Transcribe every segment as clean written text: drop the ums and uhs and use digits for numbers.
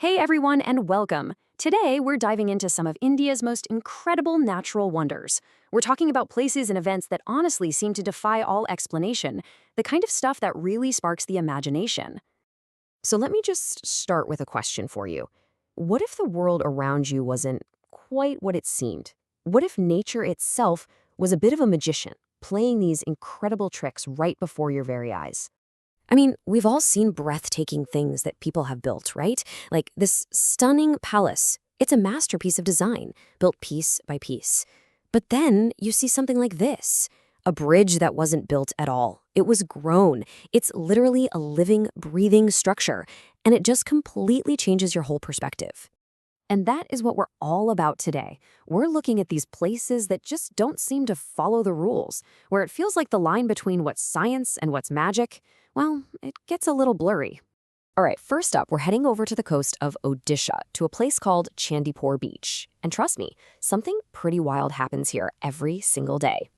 Hey everyone and welcome. Today we're diving into some of India's most incredible natural wonders. We're talking about places and events that honestly seem to defy all explanation, the kind of stuff that really sparks the imagination. So let me just start with a question for you. What if the world around you wasn't quite what it seemed? What if nature itself was a bit of a magician, playing these incredible tricks right before your very eyes? I mean, we've all seen breathtaking things that people have built, right? Like this stunning palace. It's a masterpiece of design, built piece by piece. But then you see something like this. A bridge that wasn't built at all. It was grown. It's literally a living, breathing structure. And it just completely changes your whole perspective. And that is what we're all about today. We're looking at these places that just don't seem to follow the rules, where it feels like the line between what's science and what's magic, well, it gets a little blurry. All right, first up, we're heading over to the coast of Odisha, to a place called Chandipur Beach. And trust me, something pretty wild happens here every single day.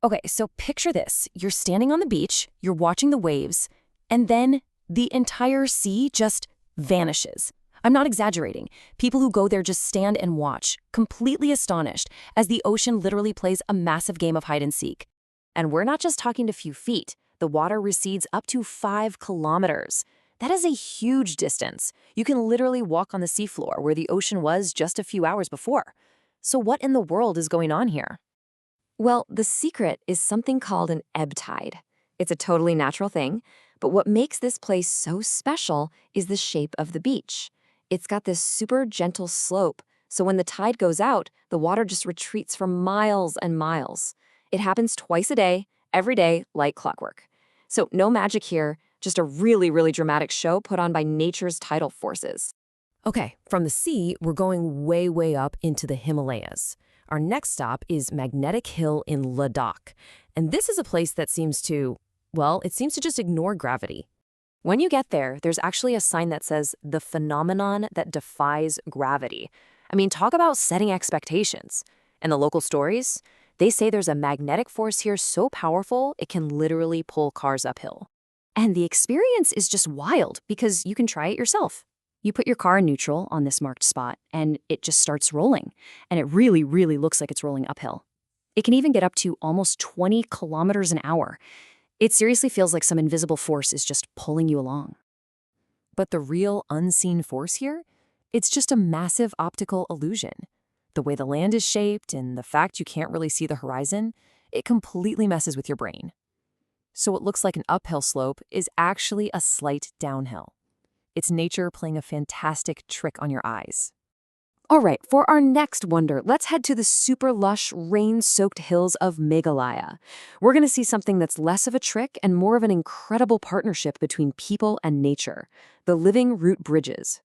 Okay, so picture this. You're standing on the beach, you're watching the waves, and then the entire sea just vanishes. I'm not exaggerating. People who go there just stand and watch, completely astonished, as the ocean literally plays a massive game of hide and seek. And we're not just talking a few feet. The water recedes up to 5 kilometers. That is a huge distance. You can literally walk on the seafloor where the ocean was just a few hours before. So what in the world is going on here? Well, the secret is something called an ebb tide. It's a totally natural thing, but what makes this place so special is the shape of the beach. It's got this super gentle slope, so when the tide goes out, the water just retreats for miles and miles. It happens twice a day, every day, like clockwork. So no magic here, just a really, really dramatic show put on by nature's tidal forces. Okay, from the sea, we're going way, way up into the Himalayas. Our next stop is Magnetic Hill in Ladakh. And this is a place that seems to just ignore gravity. When you get there, there's actually a sign that says, "The phenomenon that defies gravity." I mean, talk about setting expectations. And the local stories? They say there's a magnetic force here so powerful, it can literally pull cars uphill. And the experience is just wild because you can try it yourself. You put your car in neutral on this marked spot, and it just starts rolling. And it really, really looks like it's rolling uphill. It can even get up to almost 20 kilometers an hour. It seriously feels like some invisible force is just pulling you along. But the real unseen force here? It's just a massive optical illusion. The way the land is shaped and the fact you can't really see the horizon, it completely messes with your brain. So what looks like an uphill slope is actually a slight downhill. It's nature playing a fantastic trick on your eyes. All right, for our next wonder, let's head to the super lush, rain-soaked hills of Meghalaya. We're going to see something that's less of a trick and more of an incredible partnership between people and nature, the living root bridges.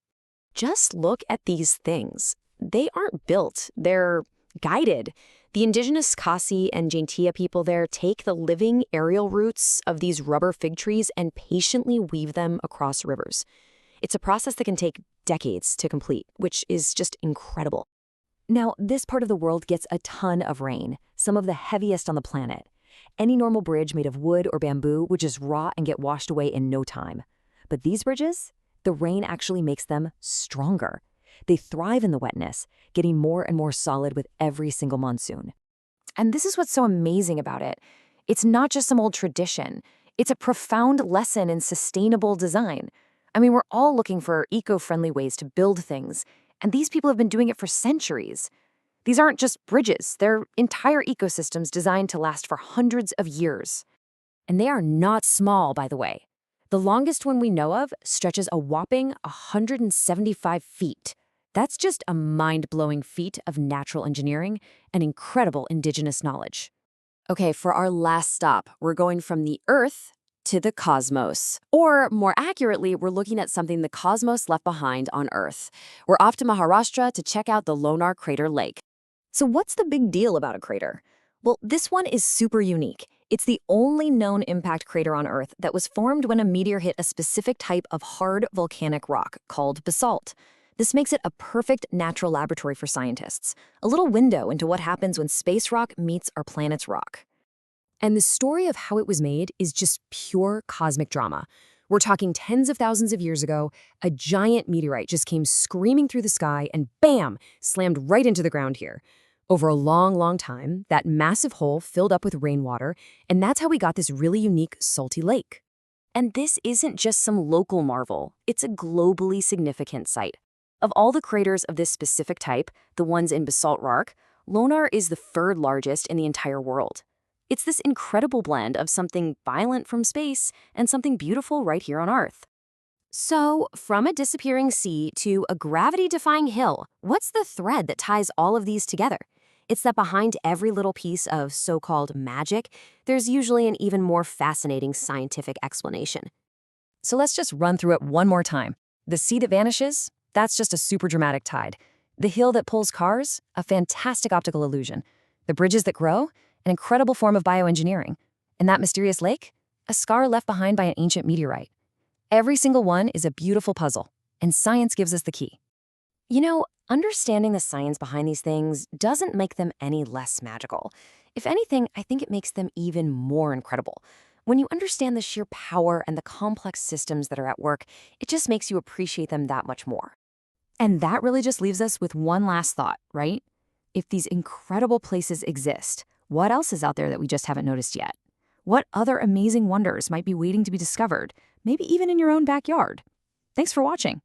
Just look at these things. They aren't built, they're guided. The indigenous Khasi and Jaintia people there take the living aerial roots of these rubber fig trees and patiently weave them across rivers. It's a process that can take decades to complete, which is just incredible. Now, this part of the world gets a ton of rain, some of the heaviest on the planet. Any normal bridge made of wood or bamboo would just rot and get washed away in no time. But these bridges, the rain actually makes them stronger. They thrive in the wetness, getting more and more solid with every single monsoon. And this is what's so amazing about it. It's not just some old tradition. It's a profound lesson in sustainable design. I mean, we're all looking for eco-friendly ways to build things, and these people have been doing it for centuries. These aren't just bridges. They're entire ecosystems designed to last for hundreds of years. And they are not small, by the way. The longest one we know of stretches a whopping 175 feet. That's just a mind-blowing feat of natural engineering and incredible indigenous knowledge. Okay, for our last stop, we're going from the Earth to the cosmos. Or more accurately, we're looking at something the cosmos left behind on Earth. We're off to Maharashtra to check out the Lonar Crater Lake. So what's the big deal about a crater? Well, this one is super unique. It's the only known impact crater on Earth that was formed when a meteor hit a specific type of hard volcanic rock called basalt. This makes it a perfect natural laboratory for scientists, a little window into what happens when space rock meets our planet's rock. And the story of how it was made is just pure cosmic drama. We're talking tens of thousands of years ago, a giant meteorite just came screaming through the sky and bam, slammed right into the ground here. Over a long, long time, that massive hole filled up with rainwater, and that's how we got this really unique salty lake. And this isn't just some local marvel, it's a globally significant site. Of all the craters of this specific type, the ones in basalt rock, Lonar is the third largest in the entire world. It's this incredible blend of something violent from space and something beautiful right here on Earth. So, from a disappearing sea to a gravity-defying hill, what's the thread that ties all of these together? It's that behind every little piece of so-called magic, there's usually an even more fascinating scientific explanation. So let's just run through it one more time. The sea that vanishes? That's just a super dramatic tide. The hill that pulls cars? A fantastic optical illusion. The bridges that grow? An incredible form of bioengineering. And that mysterious lake? A scar left behind by an ancient meteorite. Every single one is a beautiful puzzle, and science gives us the key. You know, understanding the science behind these things doesn't make them any less magical. If anything, I think it makes them even more incredible. When you understand the sheer power and the complex systems that are at work, it just makes you appreciate them that much more. And that really just leaves us with one last thought, right? If these incredible places exist, what else is out there that we just haven't noticed yet? What other amazing wonders might be waiting to be discovered, maybe even in your own backyard? Thanks for watching.